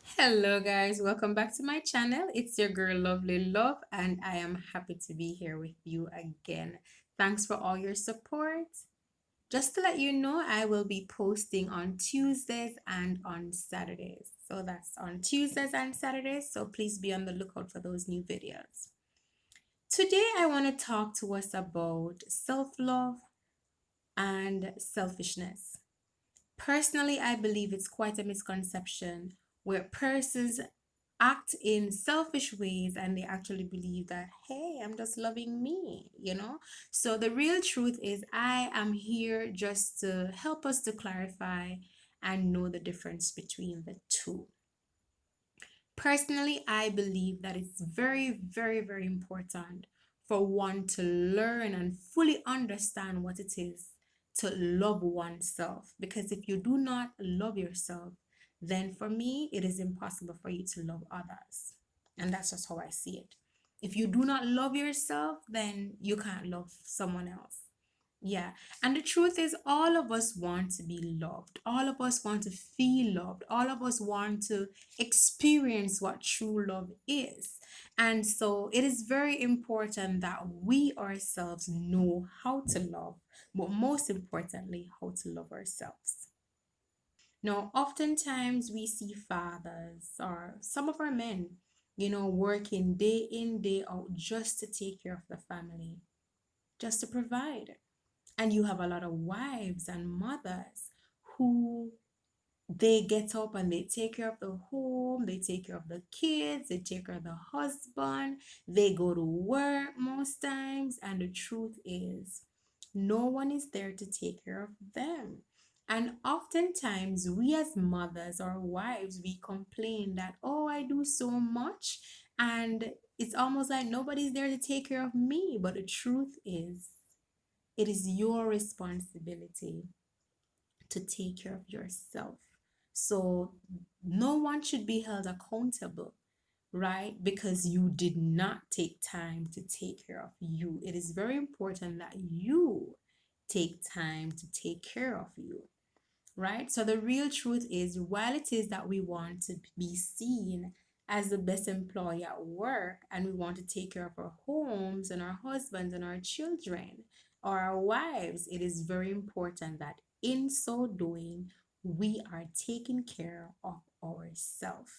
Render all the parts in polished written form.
Hello, guys. Welcome back to my channel. It's your girl, Lovely Love, and I am happy to be here with you again. Thanks for all your support. Just to let you know, I will be posting on Tuesdays and on Saturdays. So that's on Tuesdays and Saturdays. So please be on the lookout for those new videos. Today, I want to talk to us about self love and selfishness. Personally, I believe it's quite a misconception where persons act in selfish ways and they actually believe that, hey, I'm just loving me. So the real truth is, I am here just to help us to clarify and know the difference between the two. Personally, I believe that it's very, very, very important for one to learn and fully understand what it is to love oneself. Because if you do not love yourself, then for me, it is impossible for you to love others. And that's just how I see it. If you do not love yourself, then you can't love someone else. Yeah. And the truth is, all of us want to be loved. All of us want to feel loved. All of us want to experience what true love is. And so it is very important that we ourselves know how to love, but most importantly, how to love ourselves. Now, oftentimes we see fathers or some of our men, working day in, day out just to take care of the family, just to provide. And you have a lot of wives and mothers who they get up and they take care of the home, they take care of the kids, they take care of the husband, they go to work most times. And the truth is, no one is there to take care of them. And oftentimes, we as mothers or wives, we complain that, oh, I do so much. And it's almost like nobody's there to take care of me. But the truth is, it is your responsibility to take care of yourself. So no one should be held accountable, right? Because you did not take time to take care of you. It is very important that you take time to take care of you, right? So the real truth is, while it is that we want to be seen as the best employee at work and we want to take care of our homes and our husbands and our children or our wives, it is very important that in so doing, we are taking care of ourselves.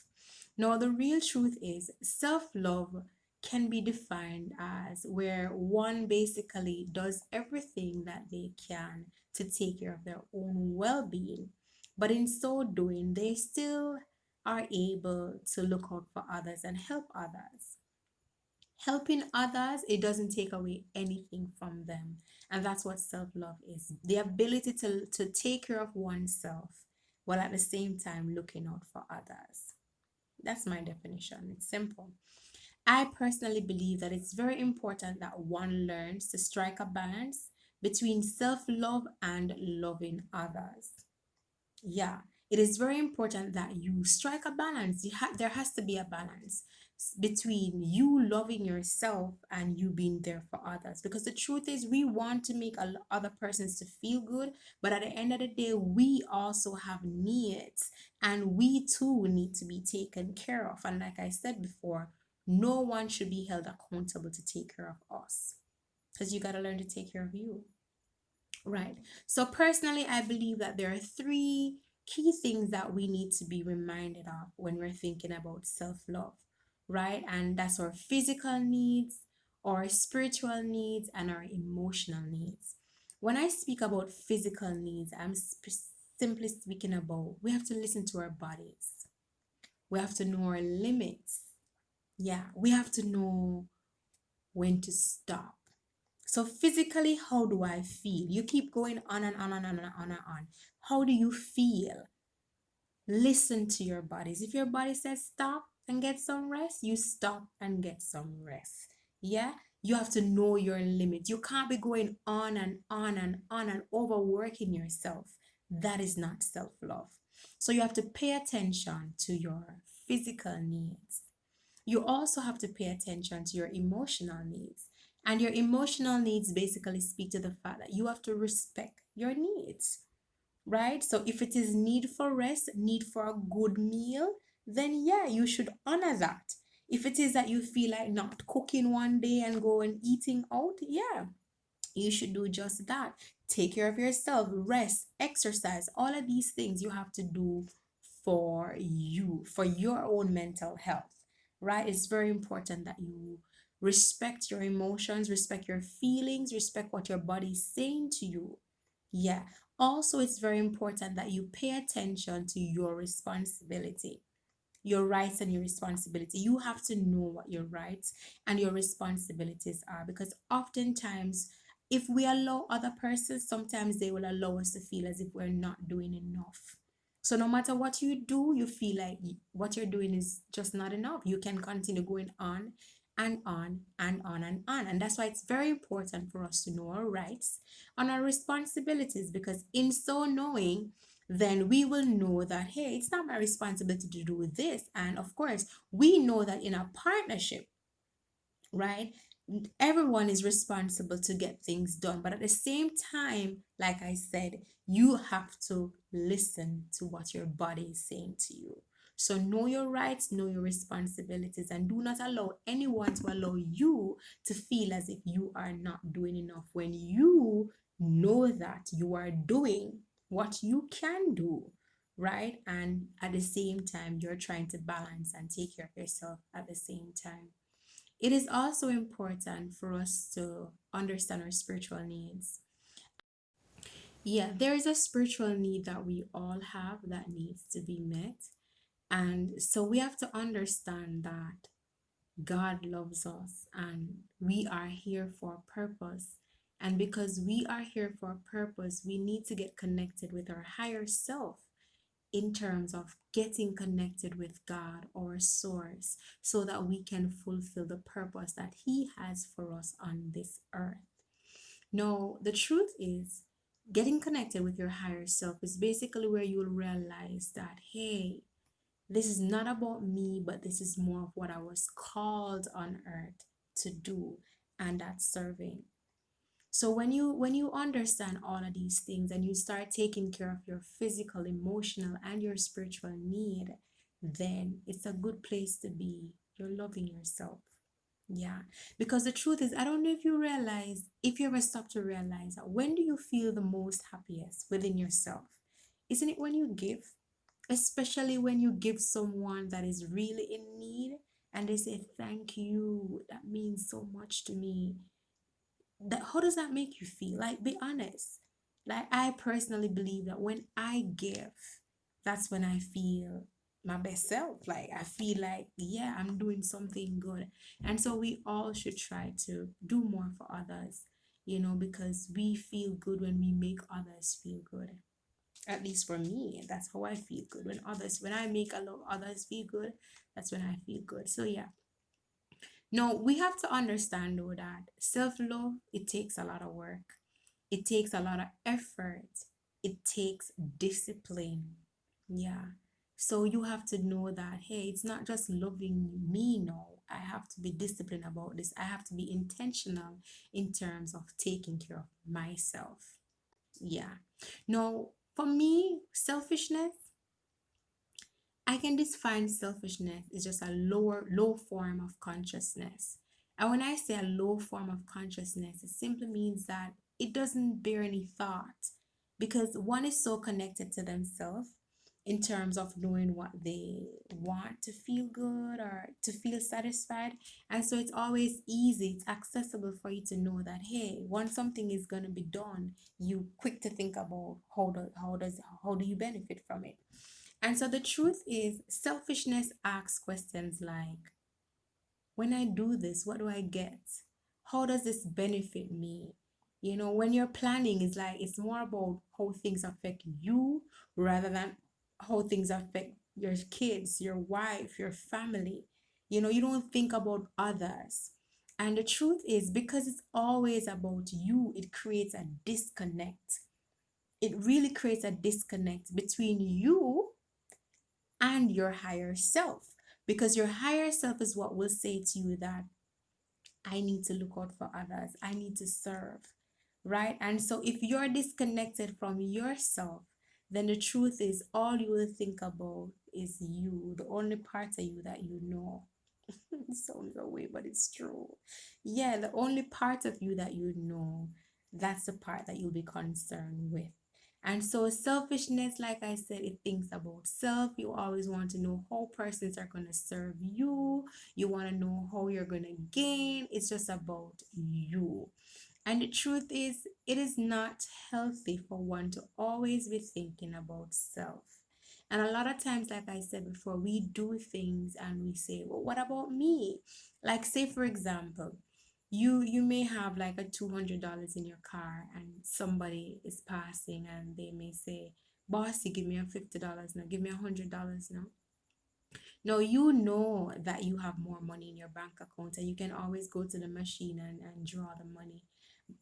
Now, the real truth is, self love can be defined as where one basically does everything that they can to take care of their own well being. But in so doing, they still are able to look out for others and help others. Helping others, it doesn't take away anything from them. And that's what self love is, the ability to take care of oneself while at the same time looking out for others. That's my definition. It's simple. I personally believe that it's very important that one learns to strike a balance between self love and loving others. Yeah, it is very important that you strike a balance. There has to be a balance between you loving yourself and you being there for others. Because the truth is, we want to make other persons to feel good, but at the end of the day, we also have needs, and we too need to be taken care of. And like I said before, no one should be held accountable to take care of us, because you got to learn to take care of you. Right. So personally, I believe that there are three key things that we need to be reminded of when we're thinking about self-love, right? And that's our physical needs, our spiritual needs, and our emotional needs. When I speak about physical needs, simply speaking about we have to listen to our bodies. We have to know our limits. Yeah, we have to know when to stop. So physically, how do I feel? You keep going on and on and on and on and on. How do you feel? Listen to your bodies. If your body says stop and get some rest, you stop and get some rest. Yeah? You have to know your limit. You can't be going on and on and on and overworking yourself. That is not self-love. So you have to pay attention to your physical needs. You also have to pay attention to your emotional needs. And your emotional needs basically speak to the fact that you have to respect your needs, right? So if it is need for rest, need for a good meal, then yeah, you should honor that. If it is that you feel like not cooking one day and go and eating out, yeah, you should do just that. Take care of yourself, rest, exercise, all of these things you have to do for you, for your own mental health, right? It's very important that you respect your emotions, respect your feelings, respect what your body is saying to you. Yeah. Also, it's very important that you pay attention to your responsibility, your rights and your responsibility. You have to know what your rights and your responsibilities are, because oftentimes if we allow other persons, sometimes they will allow us to feel as if we're not doing enough. So no matter what you do, you feel like what you're doing is just not enough. You can continue going on and on and on and on. And that's why it's very important for us to know our rights and our responsibilities, because in so knowing, then we will know that, hey, it's not my responsibility to do this. And of course, we know that in a partnership, right? Everyone is responsible to get things done. But at the same time, like I said, you have to listen to what your body is saying to you. So know your rights, know your responsibilities, and do not allow anyone to allow you to feel as if you are not doing enough when you know that you are doing what you can do, right? And at the same time, you're trying to balance and take care of yourself at the same time. It is also important for us to understand our spiritual needs. Yeah, there is a spiritual need that we all have that needs to be met. And so we have to understand that God loves us and we are here for a purpose. And because we are here for a purpose, we need to get connected with our higher self in terms of getting connected with God, our source, so that we can fulfill the purpose that He has for us on this earth. Now, the truth is, getting connected with your higher self is basically where you'll realize that, hey, this is not about me, but this is more of what I was called on earth to do, and that's serving. So when you understand all of these things and you start taking care of your physical, emotional, and your spiritual need, then it's a good place to be. You're loving yourself. Yeah. Because the truth is, I don't know if you realize, if you ever stop to realize that when do you feel the most happiest within yourself? Isn't it when you give? Especially when you give someone that is really in need and they say, thank you. That means so much to me. That, how does that make you feel? Like, be honest. Like, I personally believe that when I give, that's when I feel my best self. Like, I feel like, yeah, I'm doing something good. And so we all should try to do more for others, because we feel good when we make others feel good. At least for me, that's how I feel good. When I make a lot of others feel good, that's when I feel good. So yeah. No, we have to understand though that self-love, it takes a lot of work. It takes a lot of effort. It takes discipline. Yeah. So you have to know that, hey, it's not just loving me, no. I have to be disciplined about this. I have to be intentional in terms of taking care of myself. Yeah. Now, for me, selfishness, I can define selfishness is just a low form of consciousness. And when I say a low form of consciousness, it simply means that it doesn't bear any thought, because one is so connected to themselves in terms of knowing what they want to feel good or to feel satisfied. And so it's always easy, it's accessible for you to know that, hey, once something is going to be done, you quick to think about how do you benefit from it. And so the truth is, selfishness asks questions like, when I do this, what do I get? How does this benefit me? When you're planning, it's like it's more about how things affect you rather than how things affect your kids, your wife, your family. You don't think about others. And the truth is, because it's always about you, it creates a disconnect. It really creates a disconnect between you and your higher self, because your higher self is what will say to you that I need to look out for others, I need to serve, right? And so if you're disconnected from yourself, then the truth is all you will think about is you, the only part of you that you know. It sounds a way, but it's true. Yeah, the only part of you that you know, that's the part that you'll be concerned with. And so selfishness, like I said, it thinks about self. You always want to know how persons are going to serve you. You want to know how you're going to gain. It's just about you. And the truth is, it is not healthy for one to always be thinking about self. And a lot of times, like I said before, we do things and we say, well, what about me? Like, say, for example, you may have like a $200 in your car and somebody is passing and they may say, boss, you give me a $50 now, give me $100 now. Now you know that you have more money in your bank account and you can always go to the machine and draw the money,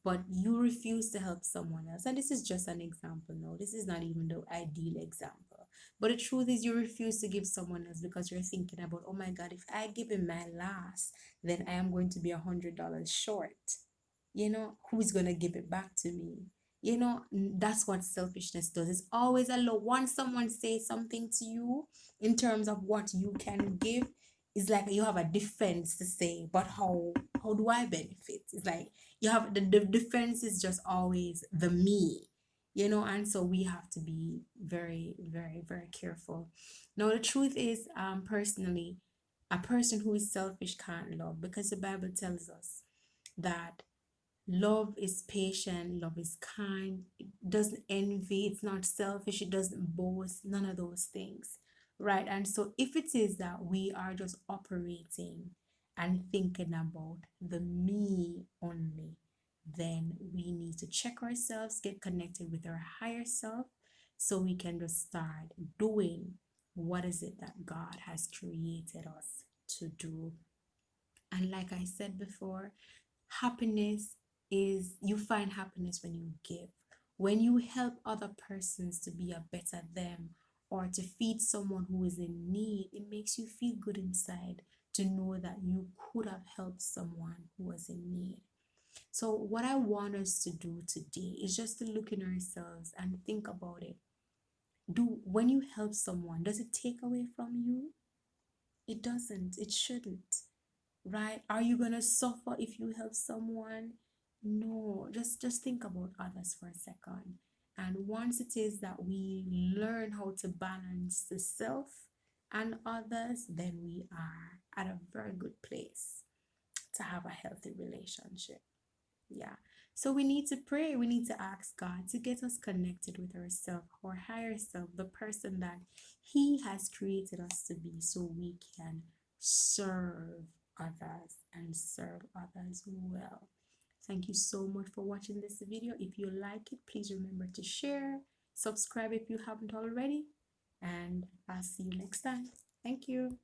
but you refuse to help someone else. And this is just an example. No, this is not even the ideal example. But the truth is, you refuse to give someone else because you're thinking about, oh my God, if I give him my last, then I am going to be $100 short. Who's going to give it back to me? That's what selfishness does. It's always a low. Once someone says something to you in terms of what you can give, it's like you have a defense to say, but how do I benefit? It's like you have the defense is just always the me, and so we have to be very, very, very careful. Now, the truth is, personally, a person who is selfish can't love, because the Bible tells us that love is patient, love is kind, it doesn't envy, it's not selfish, it doesn't boast, none of those things. Right? And so, if it is that we are just operating and thinking about the me only, then we need to check ourselves, get connected with our higher self, so we can just start doing what is it that God has created us to do. And like I said before, happiness is, you find happiness when you give. When you help other persons to be a better them, or to feed someone who is in need, it makes you feel good inside to know that you could have helped someone who was in need. So, what I want us to do today is just to look in ourselves and think about it. When you help someone, does it take away from you? It doesn't. It shouldn't. Right? Are you gonna suffer if you help someone? No. Just think about others for a second. And once it is that we learn how to balance the self and others, then we are at a very good place to have a healthy relationship. Yeah. So we need to pray. We need to ask God to get us connected with ourselves, our higher self, the person that He has created us to be, so we can serve others and serve others well. Thank you so much for watching this video. If you like it, please remember to share, subscribe if you haven't already, and I'll see you next time. Thank you.